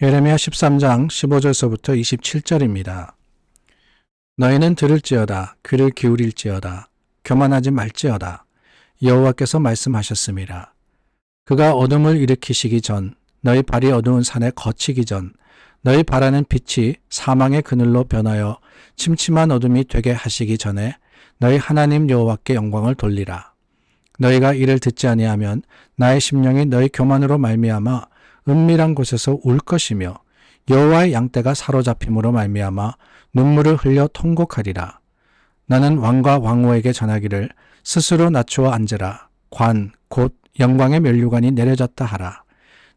예레미야 13장 15절서부터 27절입니다. 너희는 들을지어다 귀를 기울일지어다 교만하지 말지어다 여호와께서 말씀하셨습니다. 그가 어둠을 일으키시기 전 너희 발이 어두운 산에 거치기 전 너희 바라는 빛이 사망의 그늘로 변하여 침침한 어둠이 되게 하시기 전에 너희 하나님 여호와께 영광을 돌리라. 너희가 이를 듣지 아니하면 나의 심령이 너희 교만으로 말미암아 은밀한 곳에서 울 것이며 여호와의 양떼가 사로잡힘으로 말미암아 눈물을 흘려 통곡하리라. 나는 왕과 왕후에게 전하기를 스스로 낮추어 앉으라. 관 곧 영광의 면류관이 내려졌다 하라.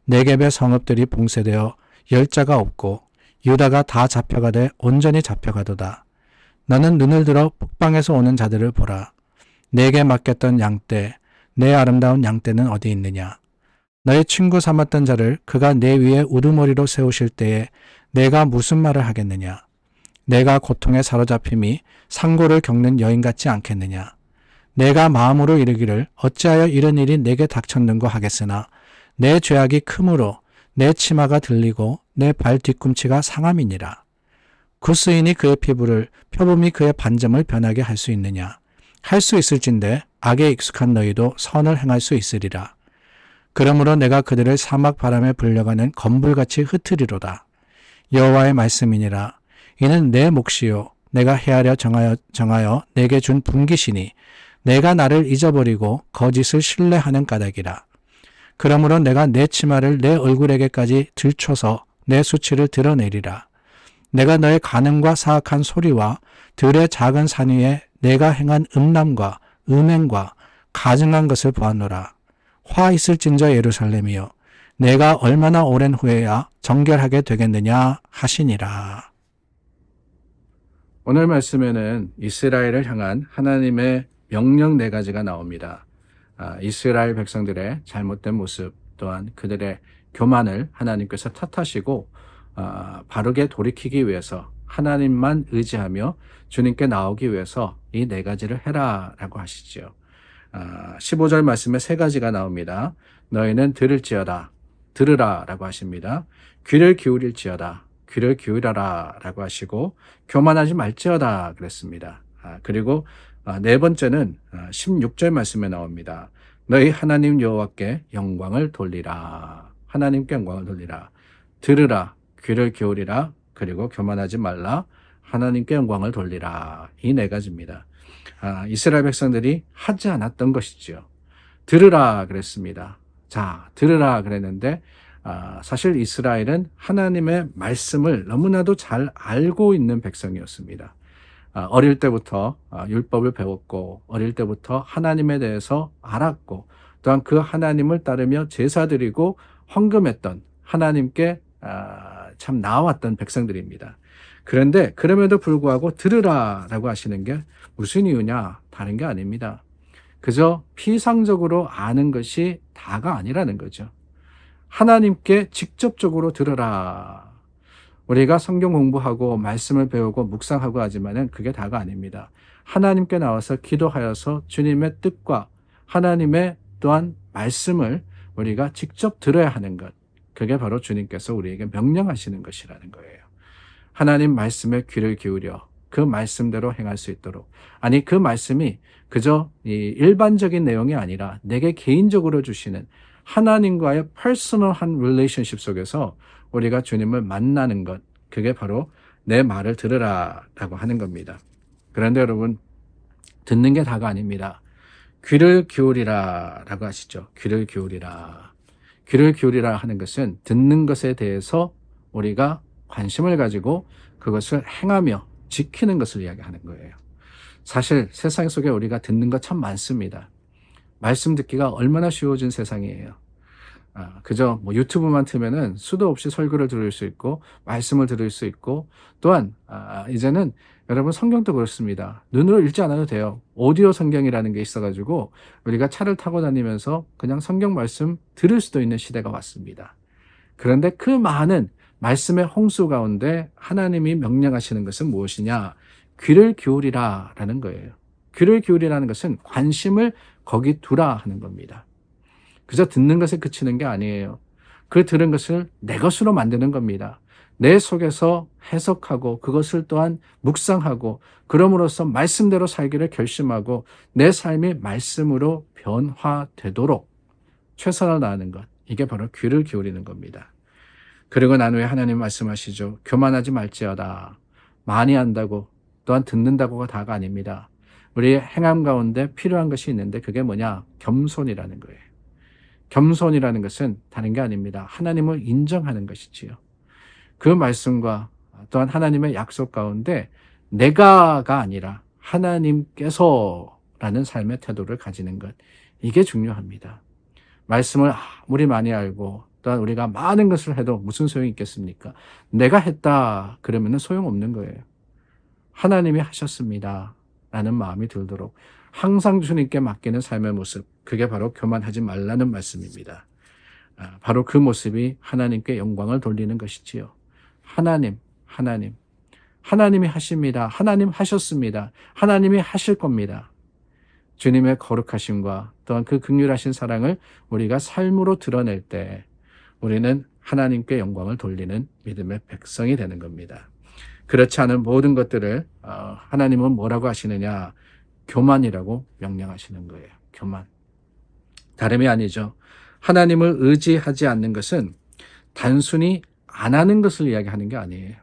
네겝의 성읍들이 봉쇄되어 열자가 없고 유다가 다 잡혀가되 온전히 잡혀가도다. 너는 눈을 들어 북방에서 오는 자들을 보라. 내게 맡겼던 양떼, 내 아름다운 양떼는 어디 있느냐? 너의 친구 삼았던 자를 그가 내 위에 우두머리로 세우실 때에 내가 무슨 말을 하겠느냐? 내가 고통에 사로잡힘이 상고를 겪는 여인 같지 않겠느냐? 내가 마음으로 이르기를 어찌하여 이런 일이 내게 닥쳤는고 하겠으나 내 죄악이 크므로 내 치마가 들리고 내 발 뒤꿈치가 상함이니라. 구스인이 그의 피부를 표범이 그의 반점을 변하게 할 수 있느냐? 할 수 있을진데 악에 익숙한 너희도 선을 행할 수 있으리라. 그러므로 내가 그들을 사막 바람에 불려가는 건불같이 흩으리로다. 여호와의 말씀이니라. 이는 내 몫이요 내가 헤아려 정하여 내게 준 분깃이니 내가 나를 잊어버리고 거짓을 신뢰하는 까닭이라. 그러므로 내가 내 치마를 내 얼굴에게까지 들춰서 내 수치를 드러내리라. 내가 너의 간음과 사악한 소리와 들의 작은 산 위에 내가 행한 음란과 음행과 가증한 것을 보았노라. 화 있을진저 예루살렘이여 내가 얼마나 오랜 후에야 정결하게 되겠느냐 하시니라. 오늘 말씀에는 이스라엘을 향한 하나님의 명령 4가지가 나옵니다. 이스라엘 백성들의 잘못된 모습 또한 그들의 교만을 하나님께서 탓하시고 바르게 돌이키기 위해서 하나님만 의지하며 주님께 나오기 위해서 이 4가지를 해라 라고 하시죠. 15절 말씀에 3가지가 나옵니다. 너희는 들을지어다 들으라 라고 하십니다. 귀를 기울일지어다 귀를 기울여라 라고 하시고 교만하지 말지어다 그랬습니다. 그리고 4번째는 16절 말씀에 나옵니다. 너희 하나님 여호와께 영광을 돌리라. 하나님께 영광을 돌리라. 들으라. 귀를 기울이라. 그리고 교만하지 말라. 하나님께 영광을 돌리라. 이 4가지입니다. 이스라엘 백성들이 하지 않았던 것이지요. 들으라 그랬습니다. 자, 들으라 그랬는데 사실 이스라엘은 하나님의 말씀을 너무나도 잘 알고 있는 백성이었습니다. 어릴 때부터 율법을 배웠고 어릴 때부터 하나님에 대해서 알았고 또한 그 하나님을 따르며 제사드리고 헌금했던 하나님께 참 나아왔던 백성들입니다. 그런데 그럼에도 불구하고 들으라라고 하시는 게 무슨 이유냐? 다른 게 아닙니다. 그저 피상적으로 아는 것이 다가 아니라는 거죠. 하나님께 직접적으로 들으라. 우리가 성경 공부하고 말씀을 배우고 묵상하고 하지만은 그게 다가 아닙니다. 하나님께 나와서 기도하여서 주님의 뜻과 하나님의 또한 말씀을 우리가 직접 들어야 하는 것. 그게 바로 주님께서 우리에게 명령하시는 것이라는 거예요. 하나님 말씀에 귀를 기울여 그 말씀대로 행할 수 있도록. 아니 그 말씀이 그저 이 일반적인 내용이 아니라 내게 개인적으로 주시는 하나님과의 퍼스널한 릴레이션십 속에서 우리가 주님을 만나는 것, 그게 바로 내 말을 들으라 라고 하는 겁니다. 그런데 여러분, 듣는 게 다가 아닙니다. 귀를 기울이라 라고 하시죠. 귀를 기울이라. 귀를 기울이라 하는 것은 듣는 것에 대해서 우리가 관심을 가지고 그것을 행하며 지키는 것을 이야기하는 거예요. 사실 세상 속에 우리가 듣는 것 참 많습니다. 말씀 듣기가 얼마나 쉬워진 세상이에요. 그저 유튜브만 틀면은 수도 없이 설교를 들을 수 있고 말씀을 들을 수 있고 또한 이제는 여러분 성경도 그렇습니다. 눈으로 읽지 않아도 돼요. 오디오 성경이라는 게 있어가지고 우리가 차를 타고 다니면서 그냥 성경 말씀 들을 수도 있는 시대가 왔습니다. 그런데 그 많은 말씀의 홍수 가운데 하나님이 명령하시는 것은 무엇이냐? 귀를 기울이라 라는 거예요. 귀를 기울이라는 것은 관심을 거기 두라 하는 겁니다. 그저 듣는 것에 그치는 게 아니에요. 그 들은 것을 내 것으로 만드는 겁니다. 내 속에서 해석하고 그것을 또한 묵상하고 그럼으로써 말씀대로 살기를 결심하고 내 삶이 말씀으로 변화되도록 최선을 다하는 것. 이게 바로 귀를 기울이는 겁니다. 그리고 난 후에 하나님 말씀하시죠. 교만하지 말지어다. 많이 한다고 또한 듣는다고가 다가 아닙니다. 우리의 행함 가운데 필요한 것이 있는데 그게 뭐냐? 겸손이라는 거예요. 겸손이라는 것은 다른 게 아닙니다. 하나님을 인정하는 것이지요. 그 말씀과 또한 하나님의 약속 가운데 내가가 아니라 하나님께서라는 삶의 태도를 가지는 것. 이게 중요합니다. 말씀을 아무리 많이 알고 또한 우리가 많은 것을 해도 무슨 소용이 있겠습니까? 내가 했다 그러면 소용없는 거예요. 하나님이 하셨습니다 라는 마음이 들도록 항상 주님께 맡기는 삶의 모습, 그게 바로 교만하지 말라는 말씀입니다. 바로 그 모습이 하나님께 영광을 돌리는 것이지요. 하나님이 하십니다. 하나님 하셨습니다. 하나님이 하실 겁니다. 주님의 거룩하심과 또한 그 긍휼하신 사랑을 우리가 삶으로 드러낼 때 우리는 하나님께 영광을 돌리는 믿음의 백성이 되는 겁니다. 그렇지 않은 모든 것들을 하나님은 뭐라고 하시느냐? 교만이라고 명령하시는 거예요. 교만. 다름이 아니죠. 하나님을 의지하지 않는 것은 단순히 안 하는 것을 이야기하는 게 아니에요.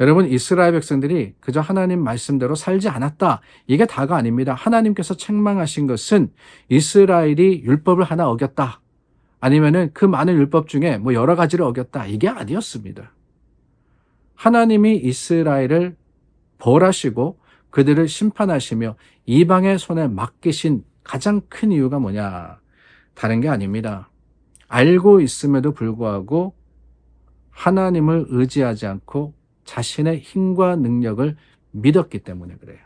여러분, 이스라엘 백성들이 그저 하나님 말씀대로 살지 않았다. 이게 다가 아닙니다. 하나님께서 책망하신 것은 이스라엘이 율법을 하나 어겼다. 아니면은 그 많은 율법 중에 뭐 여러 가지를 어겼다. 이게 아니었습니다. 하나님이 이스라엘을 벌하시고 그들을 심판하시며 이방의 손에 맡기신 가장 큰 이유가 뭐냐? 다른 게 아닙니다. 알고 있음에도 불구하고 하나님을 의지하지 않고 자신의 힘과 능력을 믿었기 때문에 그래요.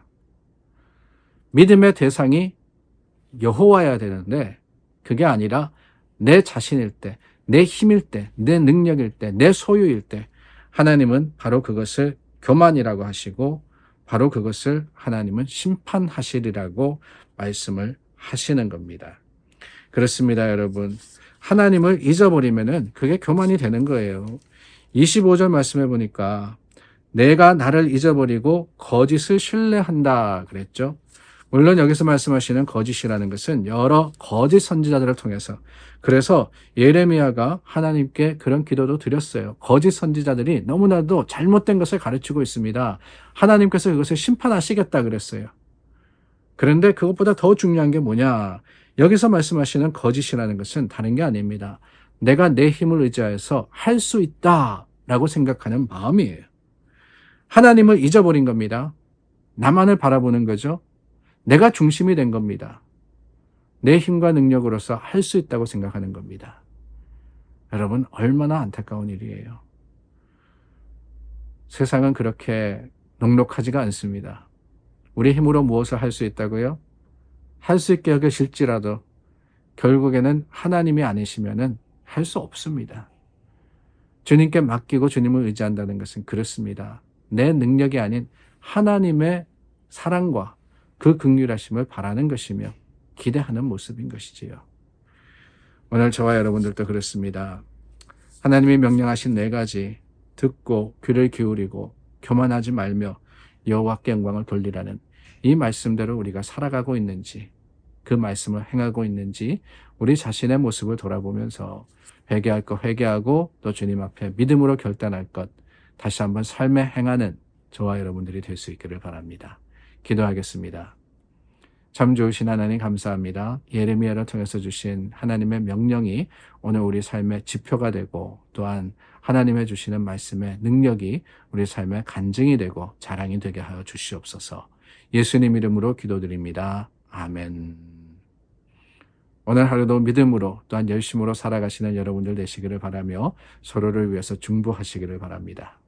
믿음의 대상이 여호와여야 되는데 그게 아니라 내 자신일 때, 내 힘일 때, 내 능력일 때, 내 소유일 때 하나님은 바로 그것을 교만이라고 하시고 바로 그것을 하나님은 심판하시리라고 말씀을 하시는 겁니다. 그렇습니다, 여러분. 하나님을 잊어버리면은 그게 교만이 되는 거예요. 25절 말씀해 보니까 내가 나를 잊어버리고 거짓을 신뢰한다 그랬죠. 물론 여기서 말씀하시는 거짓이라는 것은 여러 거짓 선지자들을 통해서, 그래서 예레미야가 하나님께 그런 기도도 드렸어요. 거짓 선지자들이 너무나도 잘못된 것을 가르치고 있습니다. 하나님께서 그것을 심판하시겠다 그랬어요. 그런데 그것보다 더 중요한 게 뭐냐? 여기서 말씀하시는 거짓이라는 것은 다른 게 아닙니다. 내가 내 힘을 의지해서 할 수 있다라고 생각하는 마음이에요. 하나님을 잊어버린 겁니다. 나만을 바라보는 거죠. 내가 중심이 된 겁니다. 내 힘과 능력으로서 할 수 있다고 생각하는 겁니다. 여러분, 얼마나 안타까운 일이에요. 세상은 그렇게 녹록하지가 않습니다. 우리 힘으로 무엇을 할 수 있다고요? 할 수 있게 여겨질지라도 결국에는 하나님이 아니시면은 할 수 없습니다. 주님께 맡기고 주님을 의지한다는 것은 그렇습니다. 내 능력이 아닌 하나님의 사랑과 그 긍휼하심을 바라는 것이며 기대하는 모습인 것이지요. 오늘 저와 여러분들도 그렇습니다. 하나님이 명령하신 4가지 듣고 귀를 기울이고 교만하지 말며 여호와께 영광을 돌리라는 이 말씀대로 우리가 살아가고 있는지, 그 말씀을 행하고 있는지 우리 자신의 모습을 돌아보면서 회개할 것 회개하고 또 주님 앞에 믿음으로 결단할 것 다시 한번 삶에 행하는 저와 여러분들이 될 수 있기를 바랍니다. 기도하겠습니다. 참 좋으신 하나님 감사합니다. 예레미야를 통해서 주신 하나님의 명령이 오늘 우리 삶의 지표가 되고 또한 하나님의 주시는 말씀의 능력이 우리 삶의 간증이 되고 자랑이 되게 하여 주시옵소서. 예수님 이름으로 기도드립니다. 아멘. 오늘 하루도 믿음으로 또한 열심으로 살아가시는 여러분들 되시기를 바라며 서로를 위해서 중보하시기를 바랍니다.